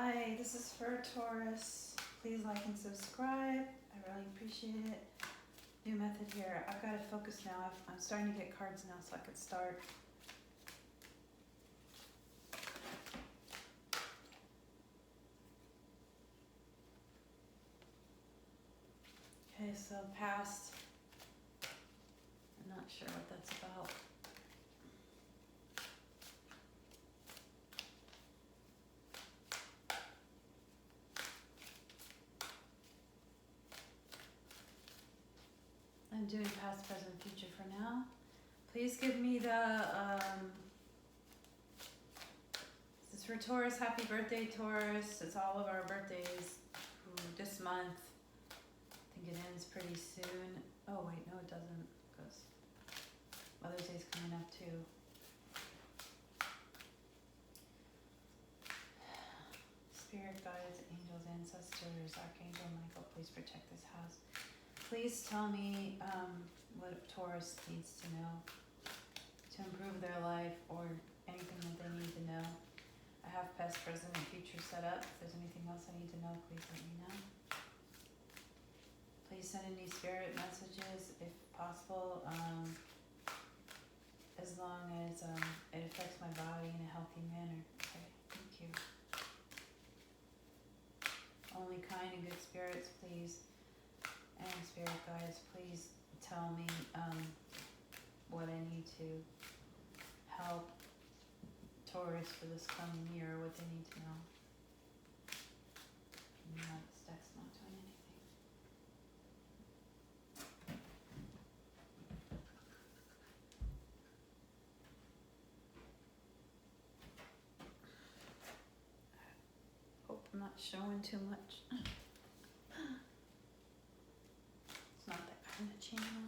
Hi, this is for Taurus. Please like and subscribe. I really appreciate it. New method here. I've got to focus now. I'm starting to get cards now so I could start. Okay, so past. I'm not sure what that's about. I'm doing past, present, future for now. Please give me the, this is for Taurus. Happy birthday, Taurus. It's all of our birthdays this month. I think it ends pretty soon. Oh wait, no it doesn't, because Mother's Day's coming up too. Spirit guides, angels, ancestors, Archangel Michael, please protect this house. Please tell me what Taurus needs to know to improve their life or anything that they need to know. I have past, present, and future set up. If there's anything else I need to know, please let me know. Please send any spirit messages if possible, as long as it affects my body in a healthy manner. Okay, thank you. Only kind and good spirits, please. And spirit guides, please tell me what I need to help Taurus for this coming year, what they need to know. No, this deck's not doing anything. Hope I'm not showing too much. It's not that kind of channel.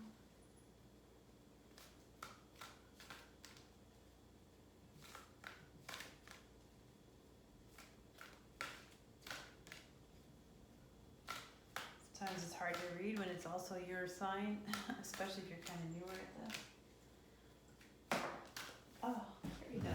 Sometimes it's hard to read when it's also your sign, especially if you're kind of newer at this. Oh, here we go.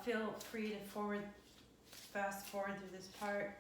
Feel free to fast forward through this part.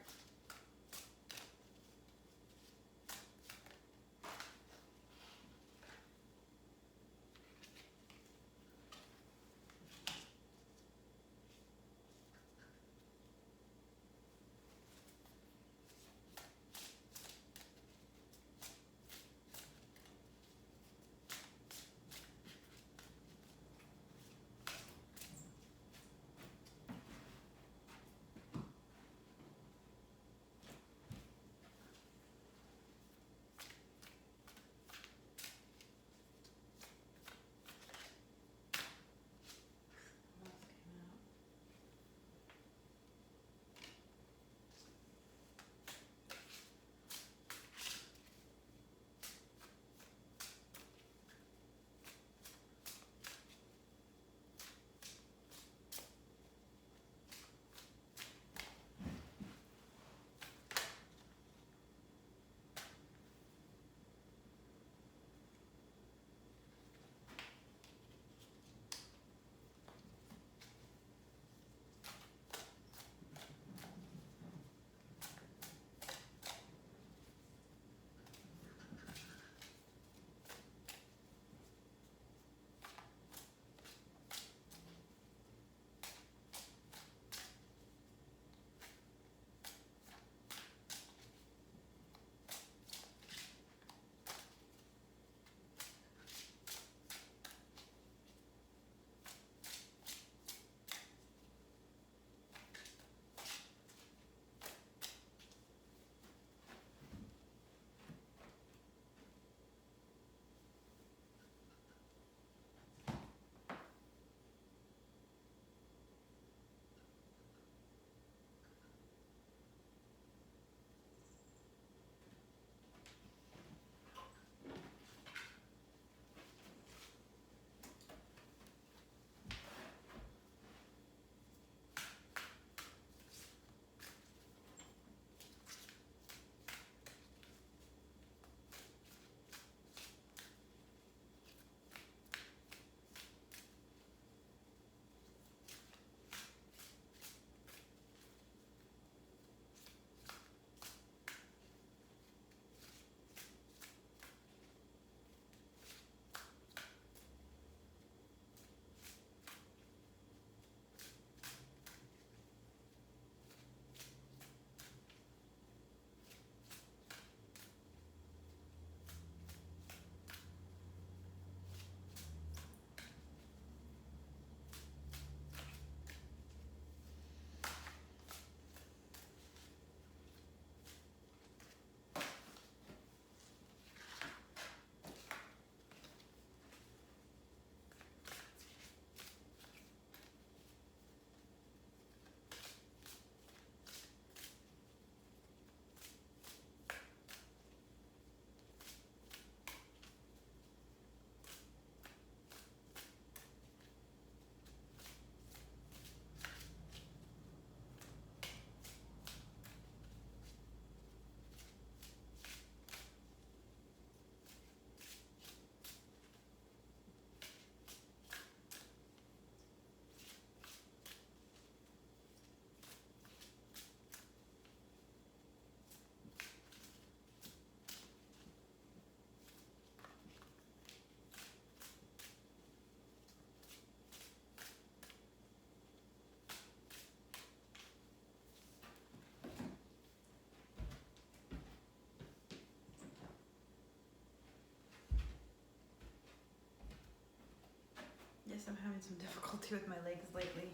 I'm having some difficulty with my legs lately.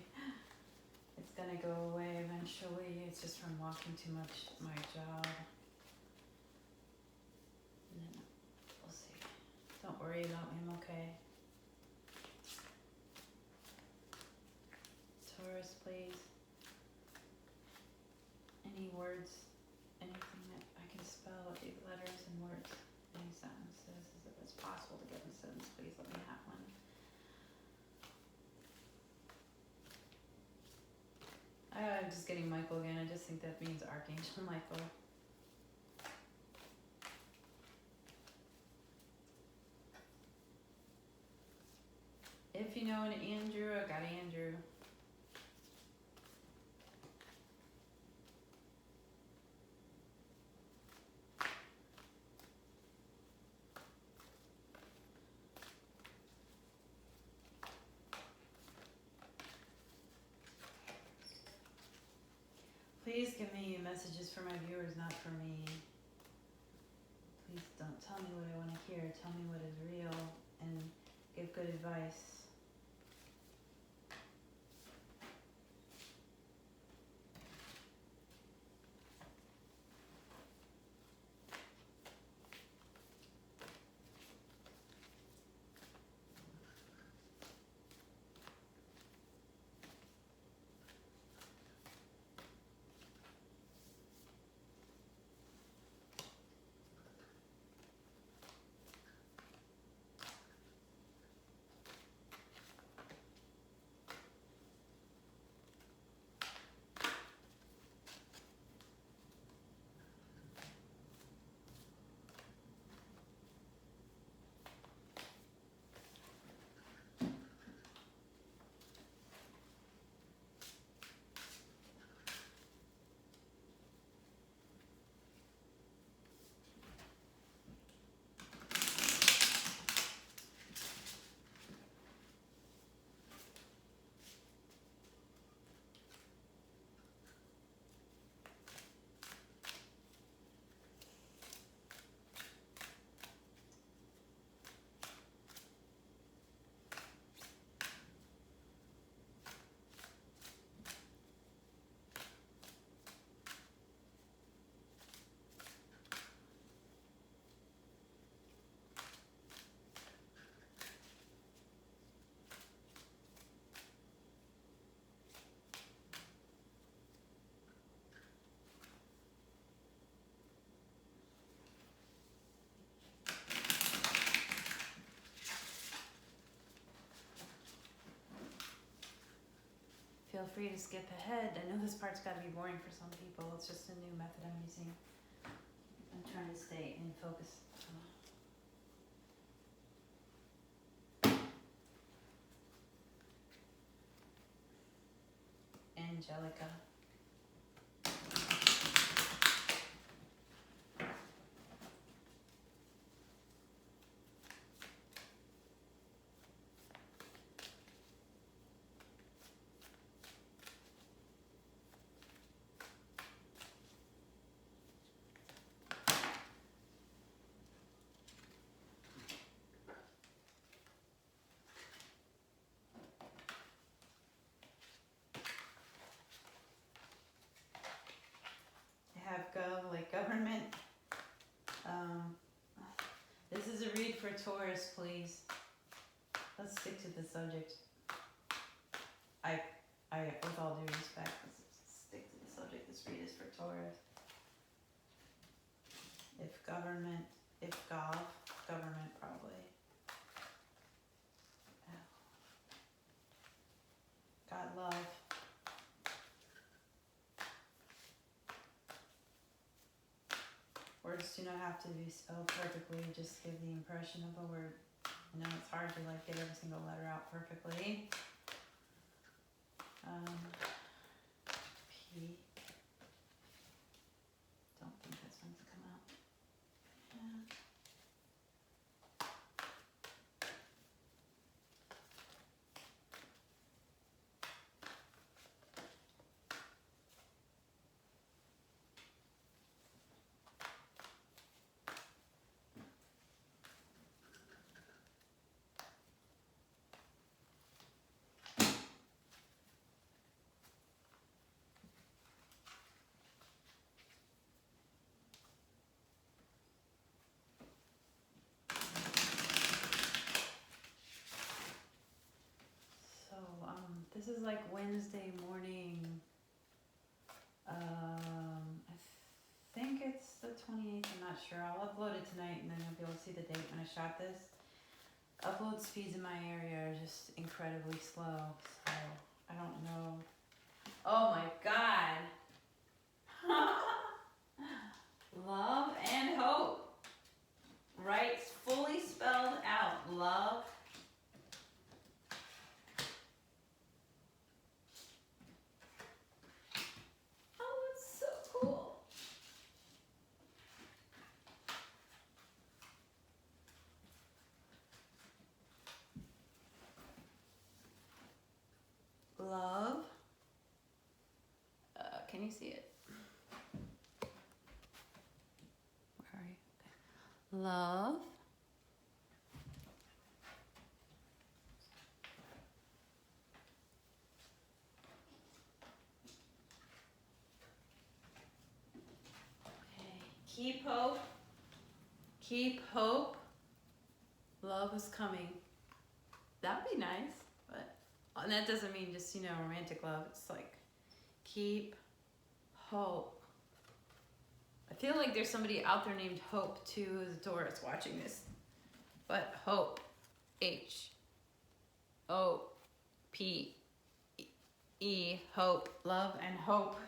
It's gonna go away eventually. It's just from walking too much at my job. And then we'll see. Don't worry about me, I'm okay. Taurus, please. Any words, anything that I can spell with these letters and words, any sentences, if it's possible to get a sentence, please let me have one. I'm just getting Michael again, I just think that means Archangel Michael. If you know an Andrew, I got Andrew. Please give me messages for my viewers, not for me. Please don't tell me what I want to hear. Tell me what is real and give good advice. Feel free to skip ahead. I know this part's got to be boring for some people. It's just a new method I'm using. I'm trying to stay in focus. Angelica. Have gov, like government. This is a read for Taurus, please. Let's stick to the subject. I, with all due respect, let's stick to the subject. This read is for Taurus. If government, if gov, government probably. God love. Words do not have to be spelled perfectly, just give the impression of a word. I know it's hard to like get every single letter out perfectly. P. Don't think this one's come out. Yeah. This is like Wednesday morning. I think it's the 28th. I'm not sure. I'll upload it tonight and then you'll be able to see the date when I shot this. Upload speeds in my area are just incredibly slow, so I don't know. Oh my God. Love and hope. Right? Fully spelled out. Love. Oh, it's so cool. Love. Can you see it? Where are you? Okay. Love. Okay. Keep hope. Keep hope. Love is coming. That'd be nice, but and that doesn't mean just, romantic love. It's like keep hope. I feel like there's somebody out there named Hope too, who's a Taurus watching this. But hope, H-O-P-E, hope, love and hope.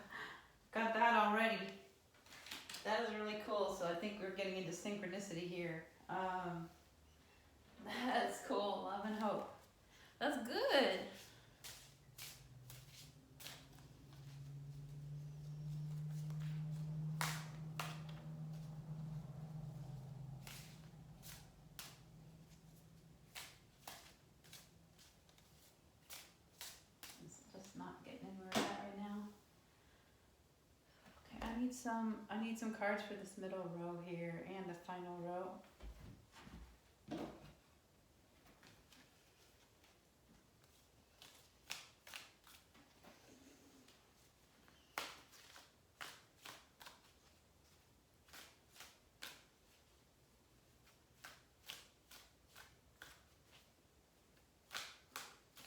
Got that already. That is really cool. So I think we're getting into synchronicity here. That's cool. Love and hope. That's good. It's just not getting in where we're at right now. Okay, I need some cards for this middle row here and the final row.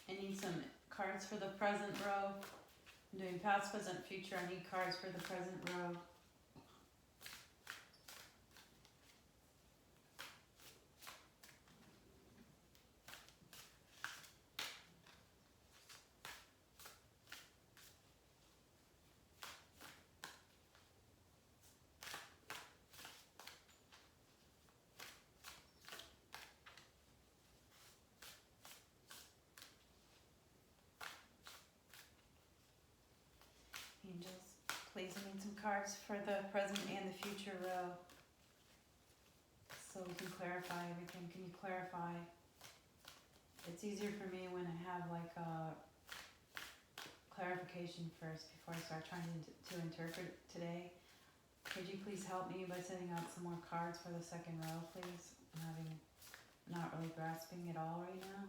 I need some cards for the present row. I'm doing past, present, future. I need cards for the present row. Angels, please, I need some cards for the present and the future row. So we can clarify everything. Can you clarify? It's easier for me when I have like a clarification first before I start trying to interpret today. Could you please help me by sending out some more cards for the second row, please? I'm not really grasping it all right now.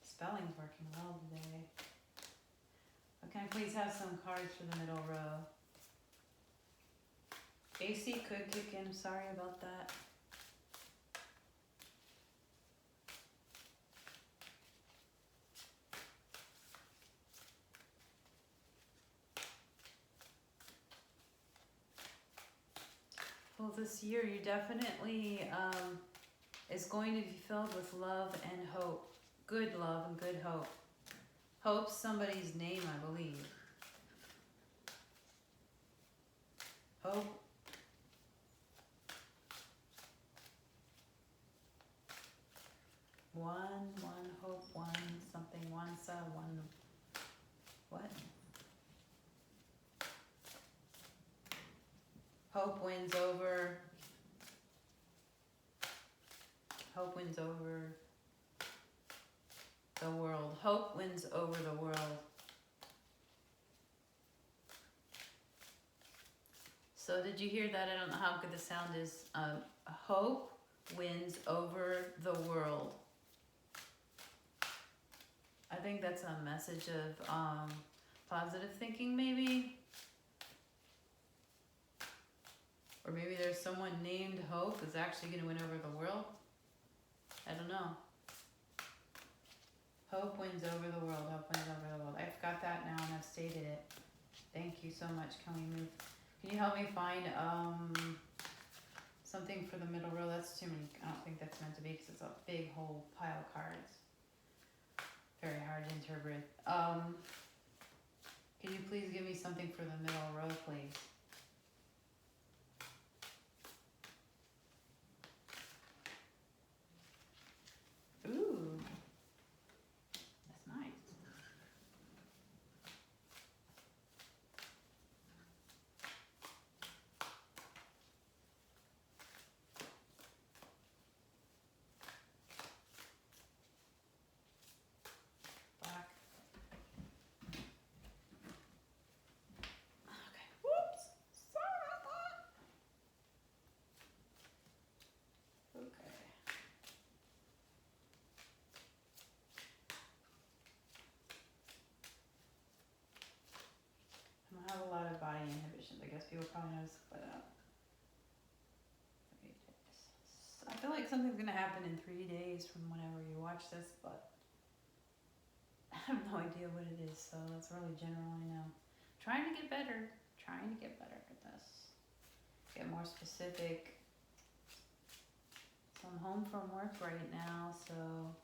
Spelling's working well today. Can I please have some cards for the middle row? AC could kick in, sorry about that. Well, this year you definitely is going to be filled with love and hope. Good love and good hope. Hope's somebody's name, I believe. Hope. One, hope, one, something, one, what? Hope wins over. Hope wins over the world. Hope wins over the world. So did you hear that? I don't know how good the sound is. Hope wins over the world. I think that's a message of positive thinking, maybe. Or maybe there's someone named Hope who's actually going to win over the world. I don't know. Hope wins over the world. Hope wins over the world. I've got that now and I've stated it. Thank you so much. Can we move? Can you help me find something for the middle row? That's too many. I don't think that's meant to be because it's a big whole pile of cards. Very hard to interpret. Can you please give me something for the middle row, please? Ooh, that's nice. Black. Okay. Whoops. Sorry about that. Okay. I don't have a lot of body inhibitions. I guess people probably notice, but 3 days. I feel like something's gonna happen in 3 days from whenever you watch this, but I have no idea what it is, so that's really general. I know. Trying to get better. Trying to get better at this. Get more specific. So I'm home from work right now, so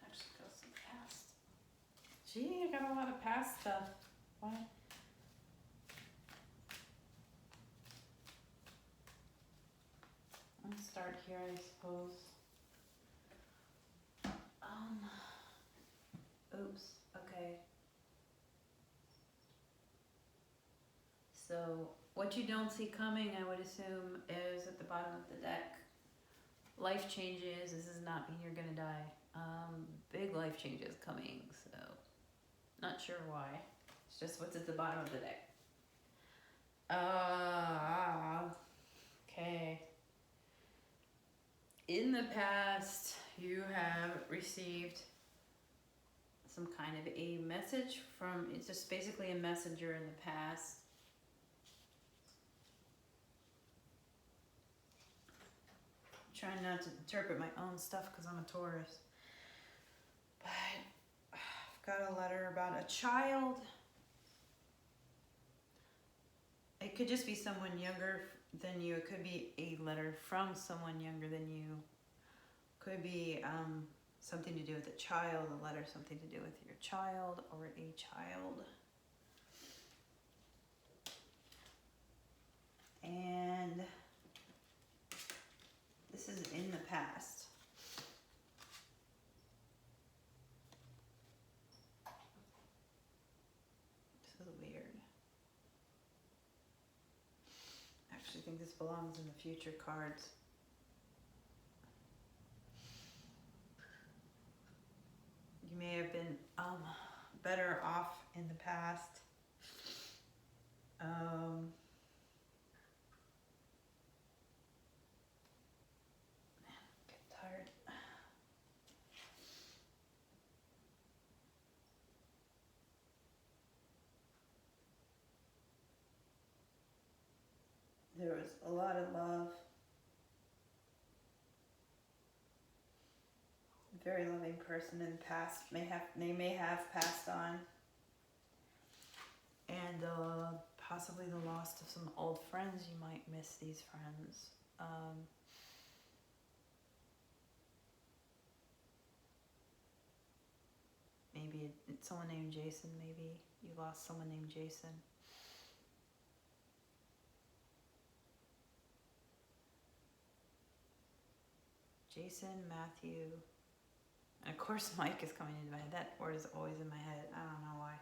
actually got some past. Gee, I got a lot of past stuff. What? Let's start here, I suppose. Oops. Okay. So what you don't see coming, I would assume, is at the bottom of the deck. Life changes. This does not mean you're gonna die. Big life changes coming. So not sure why. It's just what's at the bottom of the deck. Okay. In the past, you have received some kind of a message from, it's just basically a messenger in the past. I'm trying not to interpret my own stuff because I'm a Taurus. But I've got a letter about a child. It could just be someone younger than you. It could be a letter from someone younger than you. Could be something to do with a child, a letter something to do with your child or a child. And this is in the past. This is weird. I actually think this belongs in the future cards. You may have been better off in the past. Man, get tired. There was a lot of love. Very loving person in the past. They may have passed on. And possibly the loss of some old friends. You might miss these friends. Maybe it's someone named Jason. Maybe you lost someone named Jason. Jason, Matthew, and of course Mike is coming into my head. That word is always in my head. I don't know why.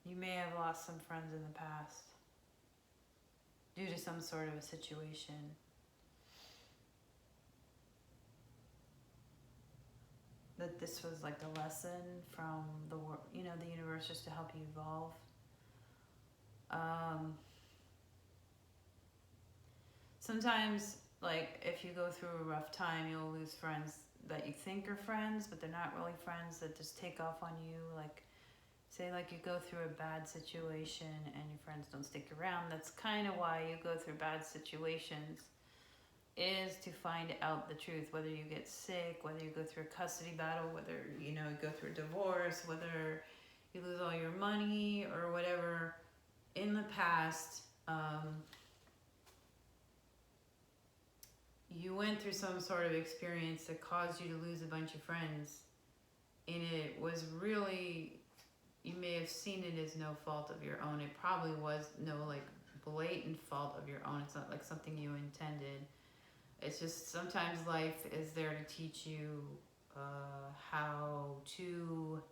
You may have lost some friends in the past due to some sort of a situation. that this was like a lesson from the the universe, just to help you evolve. Sometimes, like, if you go through a rough time, you'll lose friends that you think are friends, but they're not really friends, that just take off on you. Like, say, like, you go through a bad situation and your friends don't stick around. That's kind of why you go through bad situations, is to find out the truth. Whether you get sick, whether you go through a custody battle, whether, you go through a divorce, whether you lose all your money or whatever. In the past, you went through some sort of experience that caused you to lose a bunch of friends, and it was really, you may have seen it as no fault of your own. It probably was no, like, blatant fault of your own. It's not like something you intended. It's just sometimes life is there to teach you how to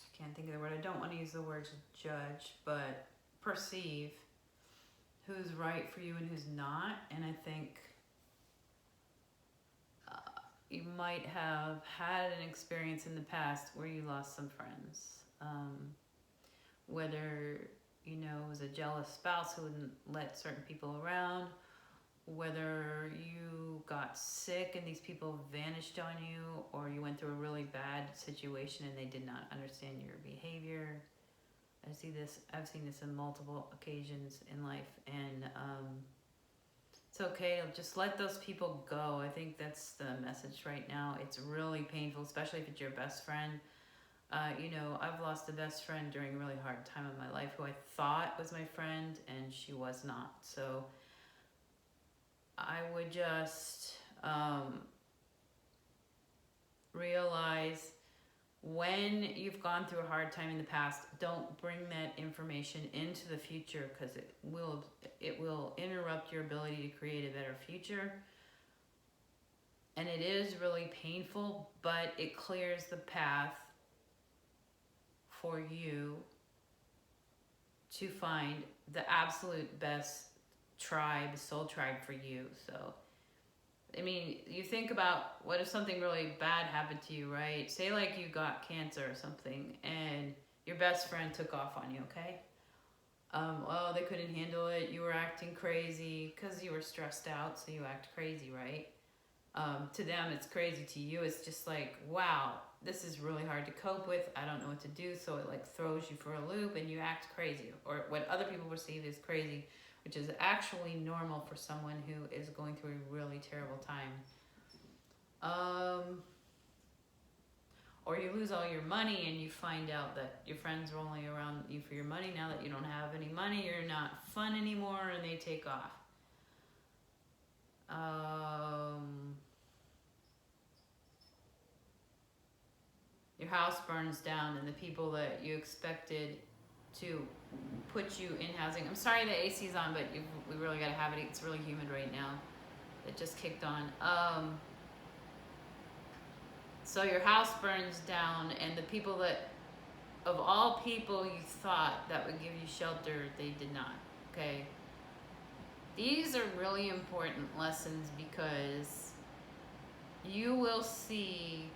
I can't think of the word. I don't want to use the word judge, but perceive who's right for you and who's not. And I think you might have had an experience in the past where you lost some friends. Whether, it was a jealous spouse who wouldn't let certain people around, whether you got sick and these people vanished on you, or you went through a really bad situation and they did not understand your behavior. I've seen this in multiple occasions in life, and it's okay to just let those people go. I think that's the message right now. It's really painful, especially if it's your best friend. I've lost a best friend during a really hard time in my life who I thought was my friend, and she was not. So I would just realize, when you've gone through a hard time in the past, don't bring that information into the future, because it will interrupt your ability to create a better future. And it is really painful, but it clears the path for you to find the absolute best soul tribe for you. So, I mean, you think about, what if something really bad happened to you, right? Say, like, you got cancer or something, and your best friend took off on you, okay? Well, they couldn't handle it. You were acting crazy because you were stressed out, so you act crazy, right? To them, it's crazy. To you, it's just like, wow, this is really hard to cope with. I don't know what to do. So it, like, throws you for a loop and you act crazy, or what other people perceive as crazy, which is actually normal for someone who is going through a really terrible time. Or you lose all your money and you find out that your friends are only around you for your money. Now that you don't have any money, you're not fun anymore, and they take off. Your house burns down, and the people that you expected to put you in housing. I'm sorry the AC's on, but we really gotta have it. It's really humid right now. It just kicked on. So your house burns down, and the people that, of all people you thought that would give you shelter, they did not, okay? These are really important lessons, because you will see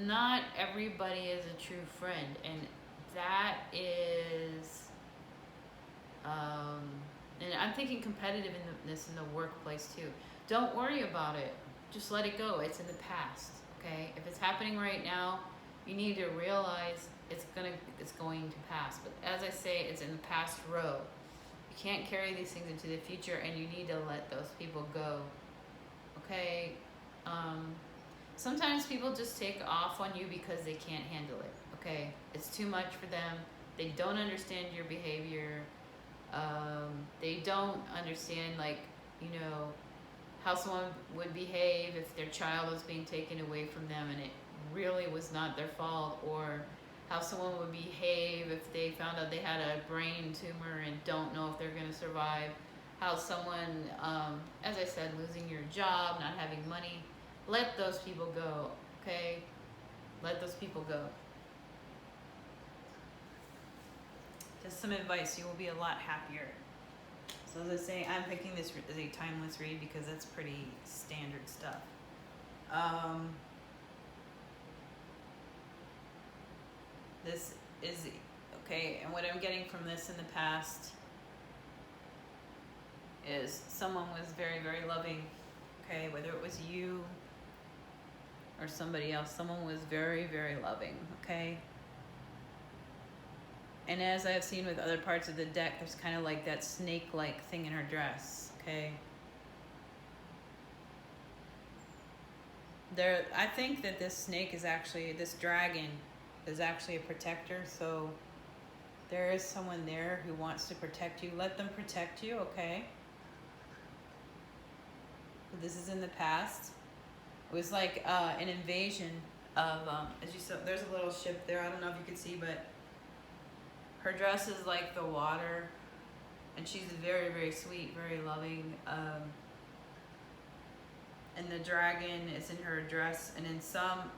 not everybody is a true friend, and that is, and I'm thinking competitiveness in the workplace too. Don't worry about it. Just let it go. It's in the past, okay? If it's happening right now, you need to realize it's going to pass. But as I say, it's in the past row. You can't carry these things into the future, and you need to let those people go, okay? Sometimes people just take off on you because they can't handle it, okay? It's too much for them. They don't understand your behavior. They don't understand, like, how someone would behave if their child was being taken away from them and it really was not their fault, or how someone would behave if they found out they had a brain tumor and don't know if they're going to survive. How someone, as I said, losing your job, not having money. Let those people go, okay? Let those people go. Just some advice, you will be a lot happier. So as I say, I'm thinking this is a timeless read because it's pretty standard stuff. This is, okay, and what I'm getting from this in the past is someone was very, very loving, okay, whether it was you or somebody else, someone was very, very loving, okay? And as I've seen with other parts of the deck, there's kind of like that snake-like thing in her dress, okay? I think that this snake is actually, this dragon is actually a protector, so there is someone there who wants to protect you. Let them protect you, okay? This is in the past. It was like an invasion of, as you saw, there's a little ship there. I don't know if you can see, but her dress is like the water, and she's very, very sweet, very loving. And the dragon is in her dress, and in some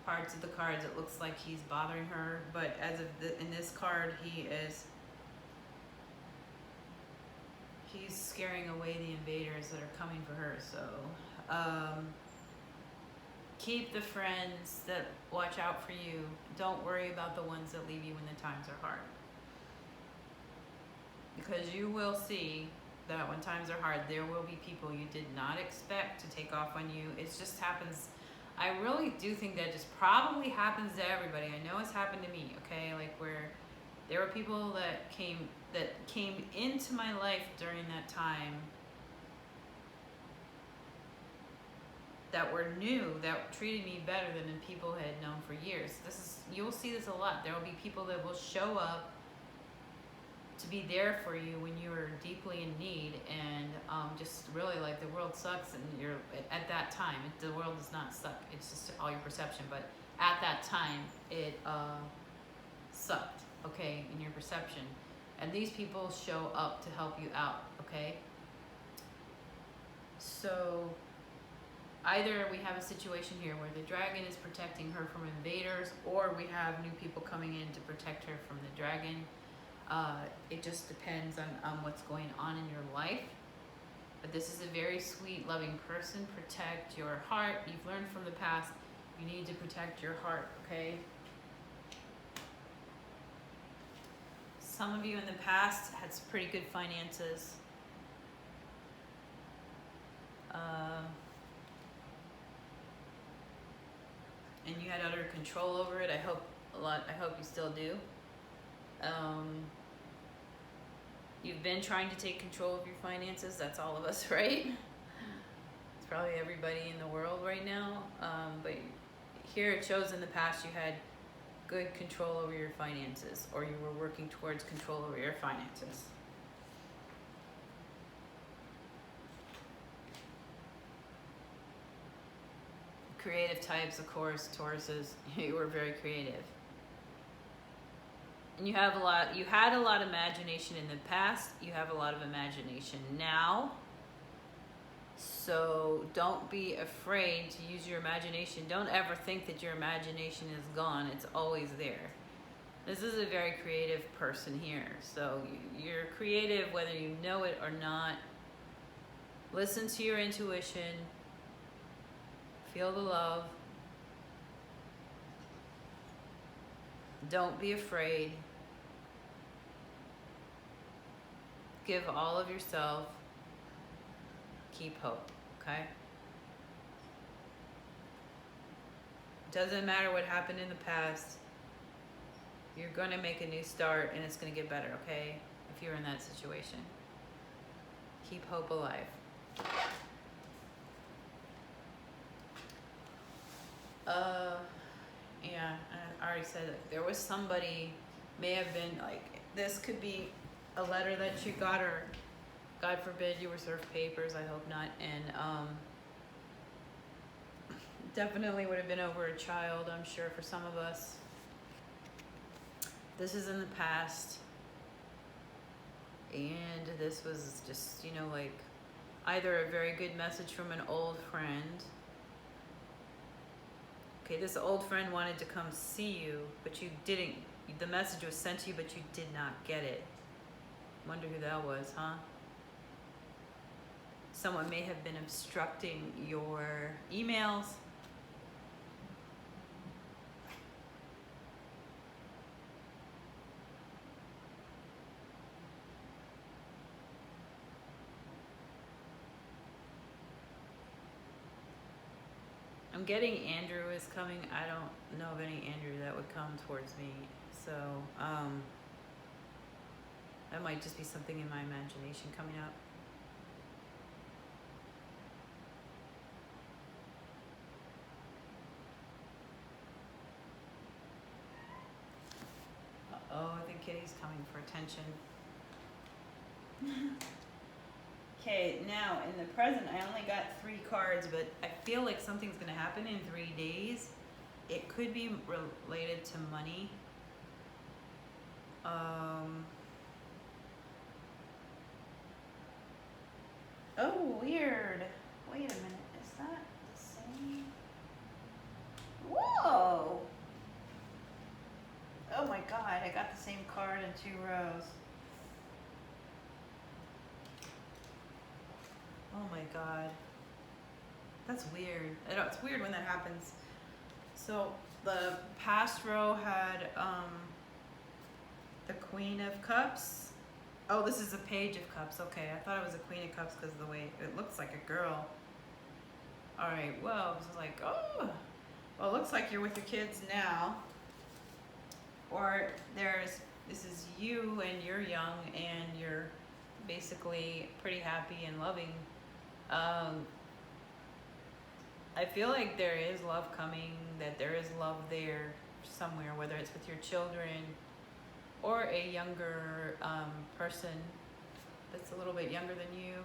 parts of the cards, it looks like he's bothering her. But as of in this card, he's scaring away the invaders that are coming for her. So keep the friends that watch out for you. Don't worry about the ones that leave you when the times are hard. Because you will see that when times are hard, there will be people you did not expect to take off on you. It just happens. I really do think that just probably happens to everybody. I know it's happened to me, okay? Like where there were people that came into my life during that time that were new, that treated me better than people had known for years. You'll see this a lot. There will be people that will show up to be there for you when you are deeply in need, and just really like the world sucks, and you're at that time. The world does not suck. It's just all your perception. But at that time, it sucked, okay, in your perception. And these people show up to help you out, okay? So either we have a situation here where the dragon is protecting her from invaders, or we have new people coming in to protect her from the dragon. It just depends on what's going on in your life. But this is a very sweet, loving person. Protect your heart. You've learned from the past. You need to protect your heart, okay? Some of you in the past had some pretty good finances. And you had utter control over it. I hope you still do. You've been trying to take control of your finances. That's all of us, right? It's probably everybody in the world right now. But here it shows in the past you had good control over your finances, or you were working towards control over your finances. Creative types, of course, Tauruses, you were very creative. And you had a lot of imagination in the past. You have a lot of imagination now. So don't be afraid to use your imagination. Don't ever think that your imagination is gone. It's always there. This is a very creative person here. So you're creative whether you know it or not. Listen to your intuition. Feel the love. Don't be afraid. Give all of yourself. Keep hope, okay? Doesn't matter what happened in the past. You're going to make a new start, and it's going to get better, okay? If you're in that situation. Keep hope alive. Yeah, I already said it. There was somebody, may have been like, this could be a letter that you got, or God forbid you were served papers, I hope not, and definitely would have been over a child, I'm sure, for some of us. This is in the past, and this was just, you know, like either a very good message from an old friend. Okay, this old friend wanted to come see you, but you didn't the message was sent to you, but you did not get it. Wonder who that was, huh? Someone may have been obstructing your emails. I'm getting Andrew is coming. I don't know of any Andrew that would come towards me. So, that might just be something in my imagination coming up. Uh-oh, I think Kitty's coming for attention. Okay, now in the present, I only got 3 cards, but I feel like something's going to happen in 3 days. It could be related to money. Oh, weird. Wait a minute. Is that the same? Whoa! Oh my god, I got the same card in 2 rows. Oh my god. That's weird. I know it's weird when that happens. So the past row had the Queen of Cups. Oh, this is a Page of Cups. Okay, I thought it was a Queen of Cups because of the way it looks like a girl. All right, well, it was like, oh, well, it looks like you're with your kids now. Or this is you and you're young and you're basically pretty happy and loving. I feel like there is love coming, that there is love there somewhere, whether it's with your children or a younger person that's a little bit younger than you.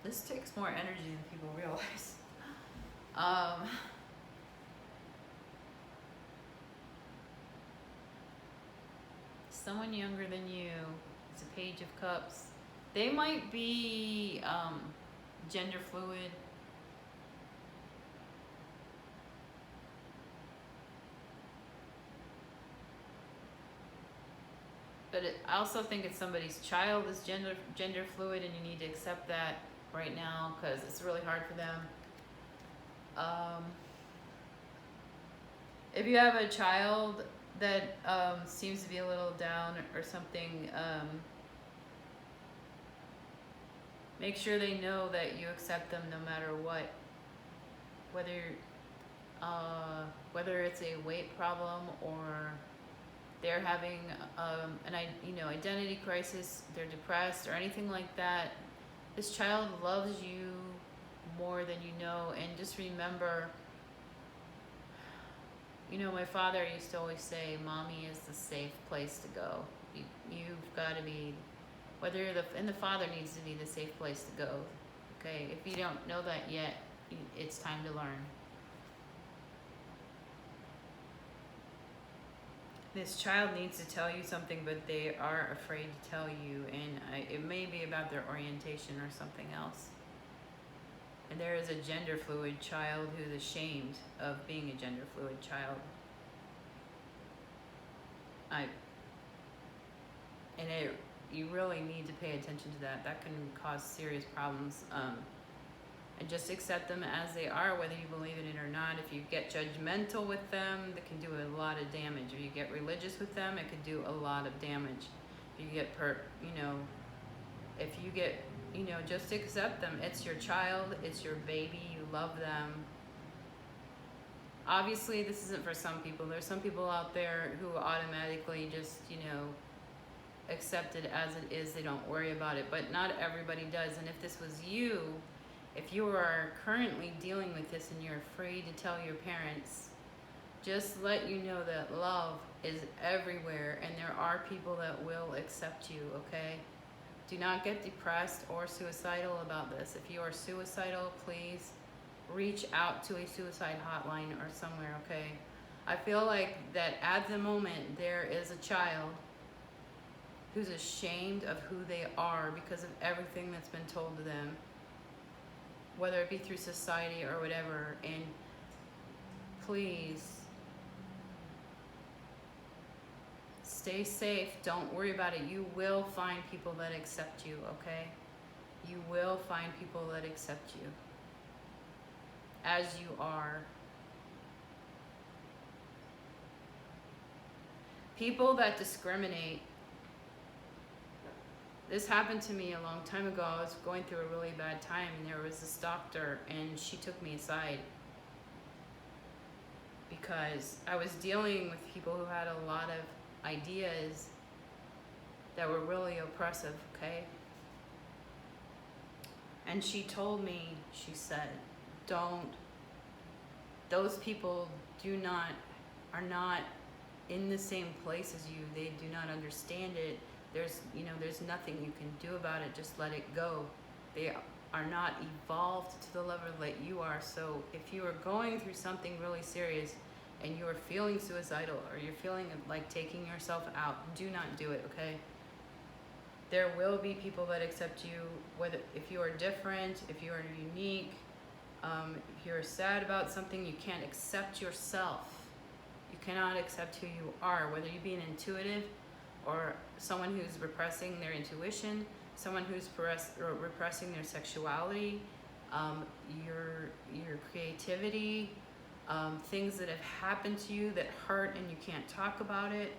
This takes more energy than people realize. Someone younger than you. It's a Page of Cups. They might be gender fluid. But I also think it's somebody's child is gender fluid, and you need to accept that right now because it's really hard for them. If you have a child that seems to be a little down or something, make sure they know that you accept them no matter what. Whether it's a weight problem or they're having an identity crisis, they're depressed or anything like that, this child loves you more than you know. And just remember, my father used to always say, mommy is the safe place to go. You've got to be, and the father needs to be the safe place to go. Okay, if you don't know that yet, it's time to learn. This child needs to tell you something, but they are afraid to tell you, and it may be about their orientation or something else. And there is a gender fluid child who's ashamed of being a gender fluid child. You really need to pay attention to that. That can cause serious problems. And just accept them as they are, whether you believe in it or not. If you get judgmental with them, that can do a lot of damage. If you get religious with them, it could do a lot of damage. If you get just accept them. It's your child, it's your baby, you love them. Obviously, this isn't for some people. There's some people out there who automatically just, accept it as it is. They don't worry about it, but not everybody does. And if this was you, if you are currently dealing with this and you're afraid to tell your parents, just let you know that love is everywhere and there are people that will accept you, okay? Do not get depressed or suicidal about this. If you are suicidal, please reach out to a suicide hotline or somewhere, okay? I feel like that at the moment there is a child who's ashamed of who they are because of everything that's been told to them. whether it be through society or whatever. And please stay safe. Don't worry about it. You will find people that accept you, okay? You will find people that accept you as you are. People that discriminate. This happened to me a long time ago. I was going through a really bad time, and there was this doctor, and she took me aside because I was dealing with people who had a lot of ideas that were really oppressive, okay? And she told me, she said, those people are not in the same place as you. They do not understand it. There's nothing you can do about it. Just let it go. They are not evolved to the level that you are. So if you are going through something really serious and you are feeling suicidal, or you're feeling like taking yourself out, do not do it, okay? There will be people that accept you, whether if you are different, if you are unique, if you're sad about something, you can't accept yourself. You cannot accept who you are, whether you be an intuitive or someone who's repressing their intuition, someone who's repressing their sexuality, your creativity, things that have happened to you that hurt and you can't talk about it.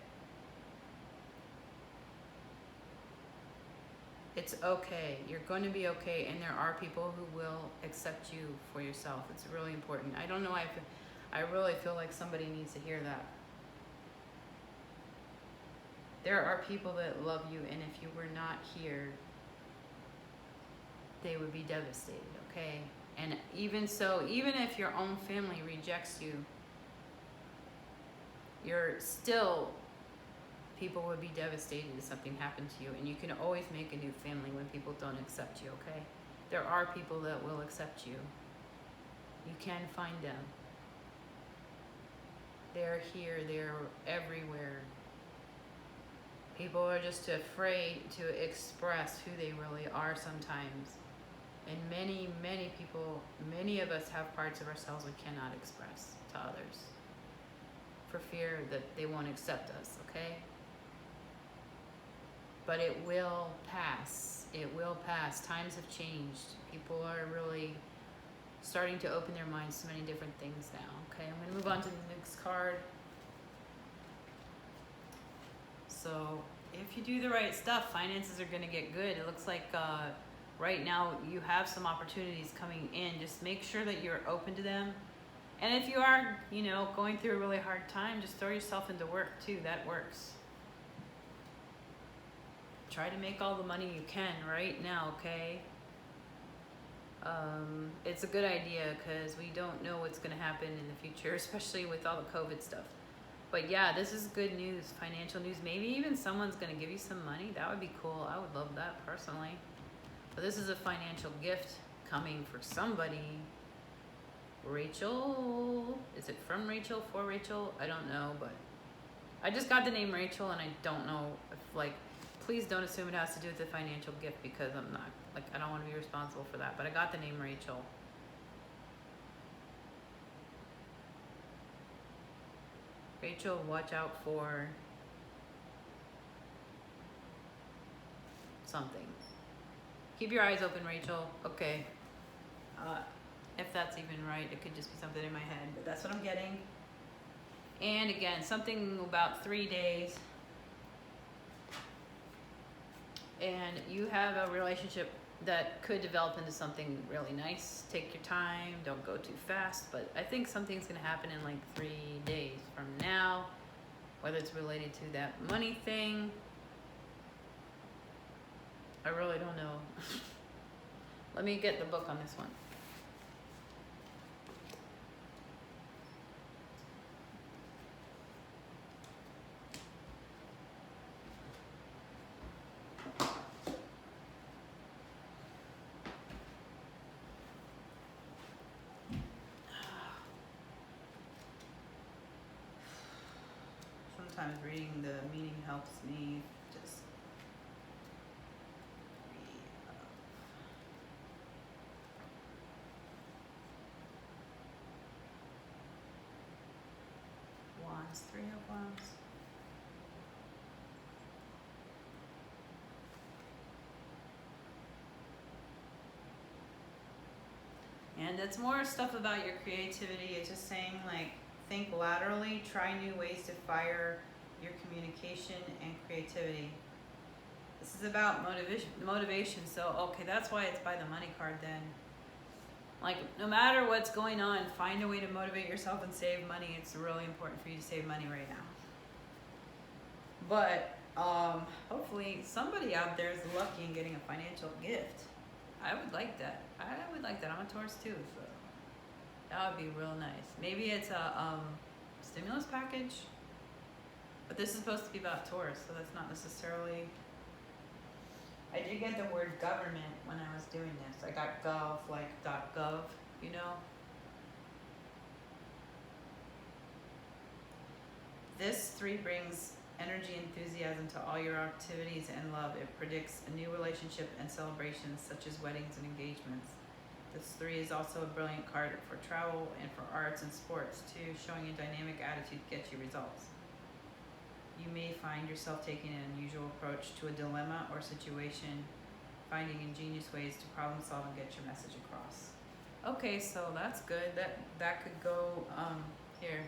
It's okay. You're going to be okay, and there are people who will accept you for yourself. It's really important. I don't know. I really feel like somebody needs to hear that. There are people that love you, and if you were not here, they would be devastated, okay? And even so, even if your own family rejects you, you're still, people would be devastated if something happened to you, and you can always make a new family when people don't accept you, okay? There are people that will accept you. You can find them. They're here, they're everywhere. People are just afraid to express who they really are sometimes. And many, many people, many of us have parts of ourselves we cannot express to others for fear that they won't accept us, okay? But it will pass. It will pass. Times have changed. People are really starting to open their minds to many different things now, okay? I'm going to move on to the next card. So if you do the right stuff, finances are going to get good. It looks like right now you have some opportunities coming in. Just make sure that you're open to them. And if you are, going through a really hard time, just throw yourself into work too. That works. Try to make all the money you can right now, okay? It's a good idea because we don't know what's going to happen in the future, especially with all the COVID stuff. But yeah, this is good news, financial news. Maybe even someone's going to give you some money. That would be cool. I would love that personally. But this is a financial gift coming for somebody. Rachel, is it from Rachel, for Rachel? I don't know, but I just got the name Rachel, and I don't know if, please don't assume it has to do with the financial gift, because I'm not, I don't want to be responsible for that. But I got the name Rachel. Rachel, watch out for something. Keep your eyes open, Rachel. Okay. If that's even right, it could just be something in my head, but that's what I'm getting. And again, something about 3 days. And you have a relationship that could develop into something really nice. Take your time, don't go too fast, but I think something's gonna happen in 3 days from now, whether it's related to that money thing. I really don't know. Let me get the book on this one. Sometimes reading the meaning helps me just And it's more stuff about your creativity. It's just saying, like, think laterally, try new ways to fire your communication and creativity. This is about motivation. So, okay, that's why it's by the money card then. Like, no matter what's going on, find a way to motivate yourself and save money. It's really important for you to save money right now. But hopefully somebody out there is lucky in getting a financial gift. I would like that. I'm a Taurus too, so that would be real nice. Maybe it's a stimulus package, but this is supposed to be about Taurus, so that's not necessarily. I did get the word government when I was doing this. I got gov, like .gov, you know. This 3 brings energy, enthusiasm to all your activities and love. It predicts a new relationship and celebrations such as weddings and engagements. This 3 is also a brilliant card for travel and for arts and sports too, showing a dynamic attitude to get you results. You may find yourself taking an unusual approach to a dilemma or situation, finding ingenious ways to problem solve and get your message across. Okay, so that's good. That could go here.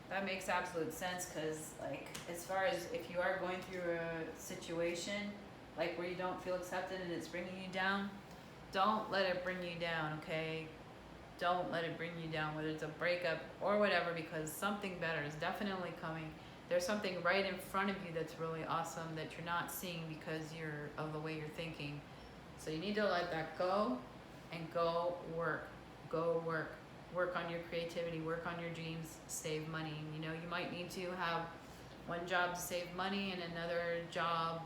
That makes absolute sense, because, like, as far as if you are going through a situation like where you don't feel accepted and it's bringing you down, don't let it bring you down, okay? Don't let it bring you down, whether it's a breakup or whatever, because something better is definitely coming. There's something right in front of you that's really awesome that you're not seeing because of the way you're thinking. So you need to let that go and go work. Go work. Work on your creativity, work on your dreams, save money. You know, you might need to have one job to save money and another job.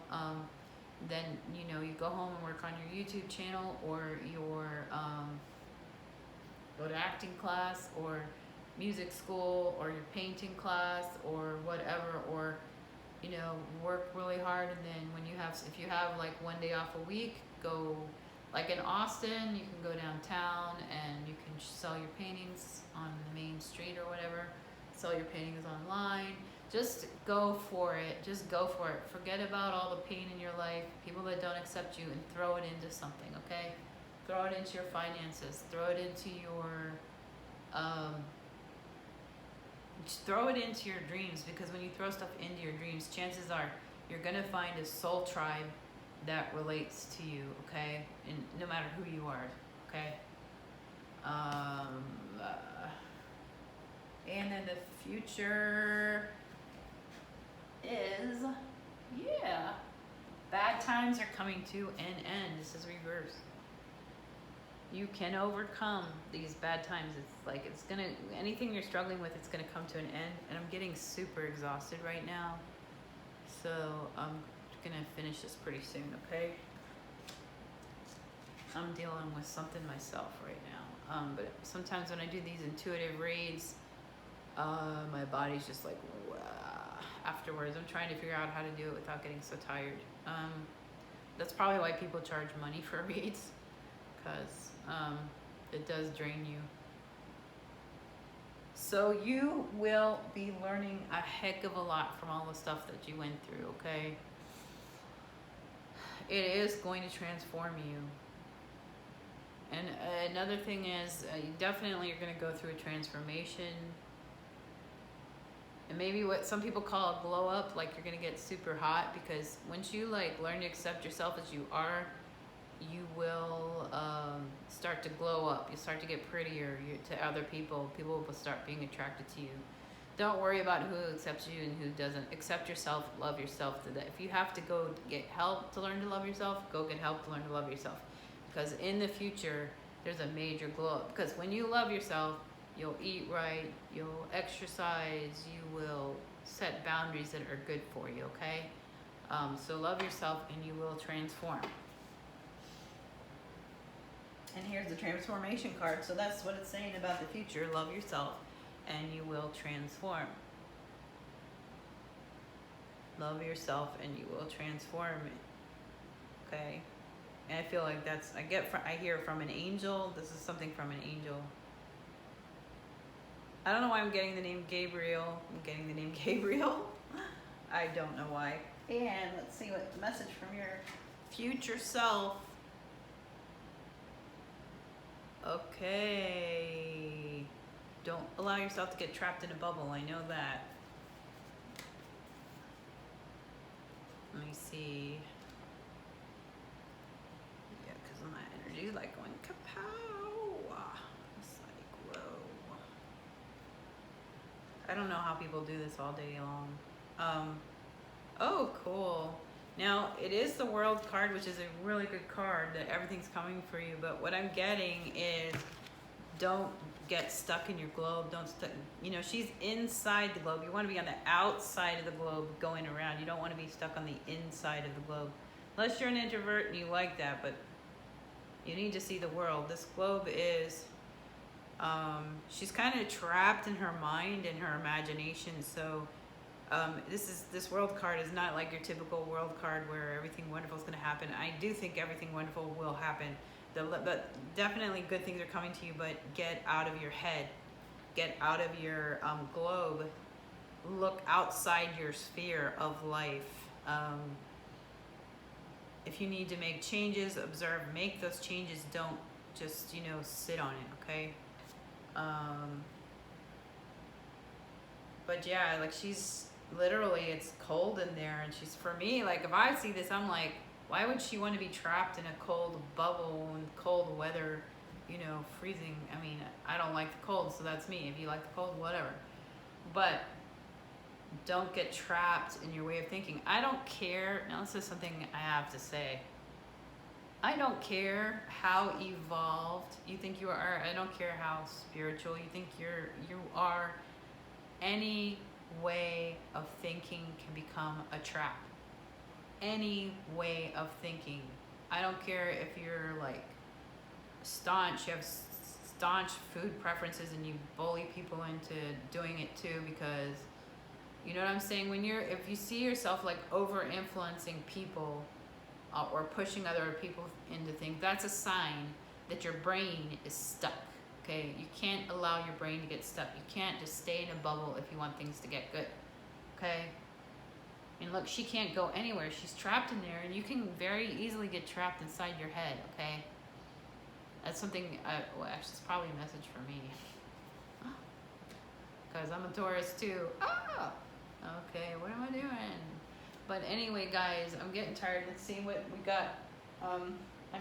Then, you know, you go home and work on your YouTube channel, or your go to acting class or music school or your painting class or whatever, or, you know, work really hard. And then when if you have like one day off a week, go. Like in Austin, you can go downtown and you can sell your paintings on the main street or whatever. Sell your paintings online. Just go for it. Just go for it. Forget about all the pain in your life, people that don't accept you, and throw it into something, okay? Throw it into your finances. Throw it into your, just throw it into your dreams, because when you throw stuff into your dreams, chances are you're gonna find a soul tribe that relates to you, okay? And no matter who you are, okay? And then the future is, yeah, bad times are coming to an end. This is reverse. You can overcome these bad times. It's like anything you're struggling with, it's gonna come to an end. And I'm getting super exhausted right now, so I'm gonna finish this pretty soon, okay? I'm dealing with something myself right now, but sometimes when I do these intuitive reads, my body's just like, wah. Afterwards, I'm trying to figure out how to do it without getting so tired. That's probably why people charge money for reads, because it does drain you. So you will be learning a heck of a lot from all the stuff that you went through, okay? It is going to transform you. And another thing is, you definitely are going to go through a transformation. And maybe what some people call a glow up, like you're going to get super hot, because once you like learn to accept yourself as you are, you will start to glow up. You start to get prettier to other people. People will start being attracted to you. Don't worry about who accepts you and who doesn't. Accept yourself, love yourself. If you have to go get help to learn to love yourself, go get help to learn to love yourself. Because in the future, there's a major glow up. Because when you love yourself, you'll eat right, you'll exercise, you will set boundaries that are good for you, okay? So love yourself and you will transform. And here's the transformation card. So that's what it's saying about the future. Love yourself and you will transform. Love yourself and you will transform it. Okay? And I feel like I hear from an angel. This is something from an angel. I don't know why I'm getting the name Gabriel. I don't know why. And let's see what the message from your future self. Okay. Don't allow yourself to get trapped in a bubble. I know that. Let me see. Yeah, because my energy is like going kapow. It's like, whoa. I don't know how people do this all day long. Oh, cool. Now, it is the World card, which is a really good card that everything's coming for you. But what I'm getting is don't get stuck in your globe. Don't stuck. You know, she's inside the globe. You want to be on the outside of the globe going around. You don't want to be stuck on the inside of the globe. Unless you're an introvert and you like that, but you need to see the world. This globe is, she's kind of trapped in her mind and her imagination. So this world card is not like your typical world card where everything wonderful is going to happen. I do think everything wonderful will happen. But definitely good things are coming to you, but get out of your head. Get out of your globe. Look outside your sphere of life. If you need to make changes, observe, make those changes. Don't just, sit on it, okay? But yeah, like she's literally, it's cold in there, and she's, for me, like if I see this, I'm like, why would she want to be trapped in a cold bubble and cold weather, freezing? I mean, I don't like the cold, so that's me. If you like the cold, whatever. But don't get trapped in your way of thinking. I don't care. Now, this is something I have to say. I don't care how evolved you think you are. I don't care how spiritual you think you are. Any way of thinking can become a trap. Any way of thinking. I don't care if you're like staunch, you have staunch food preferences and you bully people into doing it too, because you know what I'm saying? If you see yourself like over influencing people or pushing other people into things, that's a sign that your brain is stuck. Okay, you can't allow your brain to get stuck. You can't just stay in a bubble if you want things to get good. Okay. And look, she can't go anywhere. She's trapped in there, and you can very easily get trapped inside your head, okay? That's something, actually, it's probably a message for me. Because I'm a Taurus, too. Oh! Okay, what am I doing? But anyway, guys, I'm getting tired. Let's see what we got. I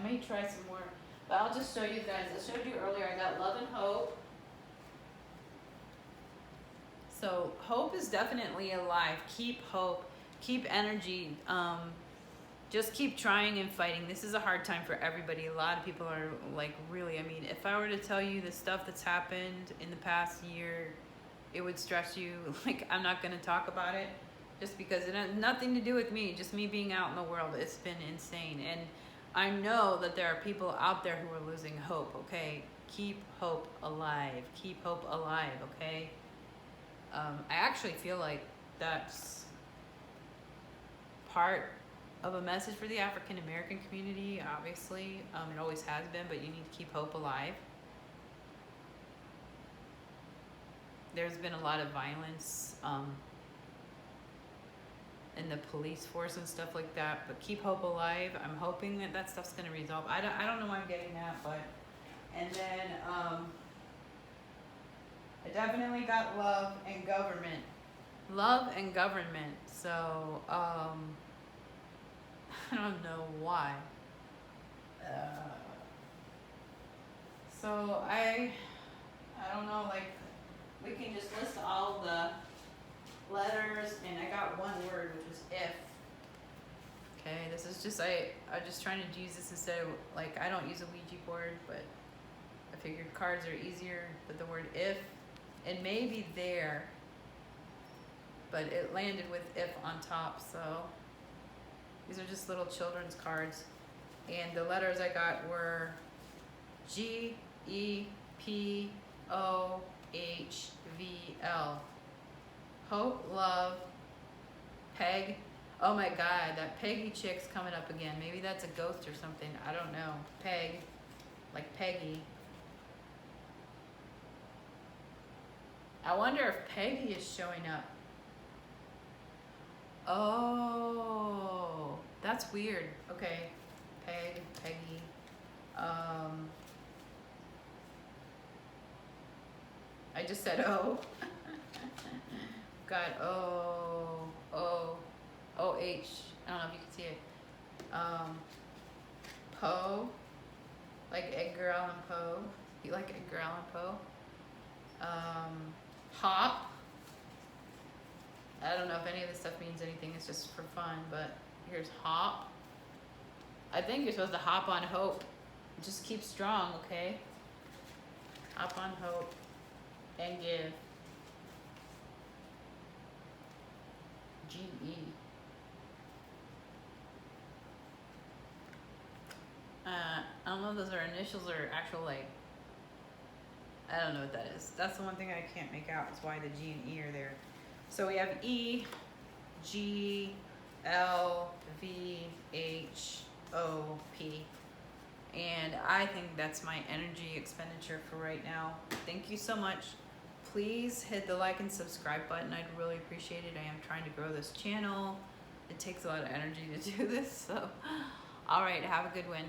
may try some more. But I'll just show you guys. I showed you earlier, I got love and hope. So hope is definitely alive. Keep hope. Keep energy. Just keep trying and fighting. This is a hard time for everybody. A lot of people are like, really, I mean, if I were to tell you the stuff that's happened in the past year, it would stress you. Like, I'm not going to talk about it just because it has nothing to do with me, just me being out in the world. It's been insane. And I know that there are people out there who are losing hope, okay? Keep hope alive. Keep hope alive, okay? I actually feel like that's part of a message for the African American community, obviously. It always has been, but you need to keep hope alive. There's been a lot of violence in the police force and stuff like that, but keep hope alive. I'm hoping that that stuff's going to resolve. I don't know why I'm getting that, but... And then I definitely got love and government. Love and government. So, I don't know why. So I don't know, like, we can just list all the letters, and I got one word, which was if. Okay, this is just, I'm just trying to use this instead of, like, I don't use a Ouija board, but I figured cards are easier, but the word if, it may be there, but it landed with if on top, so these are just little children's cards. And the letters I got were G, E, P, O, H, V, L. Hope, love, Peg. Oh my God, that Peggy chick's coming up again. Maybe that's a ghost or something. I don't know. Peg, like Peggy. I wonder if Peggy is showing up. Oh, that's weird. Okay, Peggy. I just said O. Got O, O, O-H. I don't know if you can see it. Poe, like Edgar Allan Poe. You like Edgar Allan Poe? Hop. I don't know if any of this stuff means anything. It's just for fun, but here's hop. I think you're supposed to hop on hope. Just keep strong, okay? Hop on hope and give. G-E. I don't know if those are initials or actual, like, I don't know what that is. That's the one thing I can't make out is why the G and E are there. So we have E, G, L, V, H, O, P. And I think that's my energy expenditure for right now. Thank you so much. Please hit the like and subscribe button. I'd really appreciate it. I am trying to grow this channel. It takes a lot of energy to do this. So, all right, have a good one.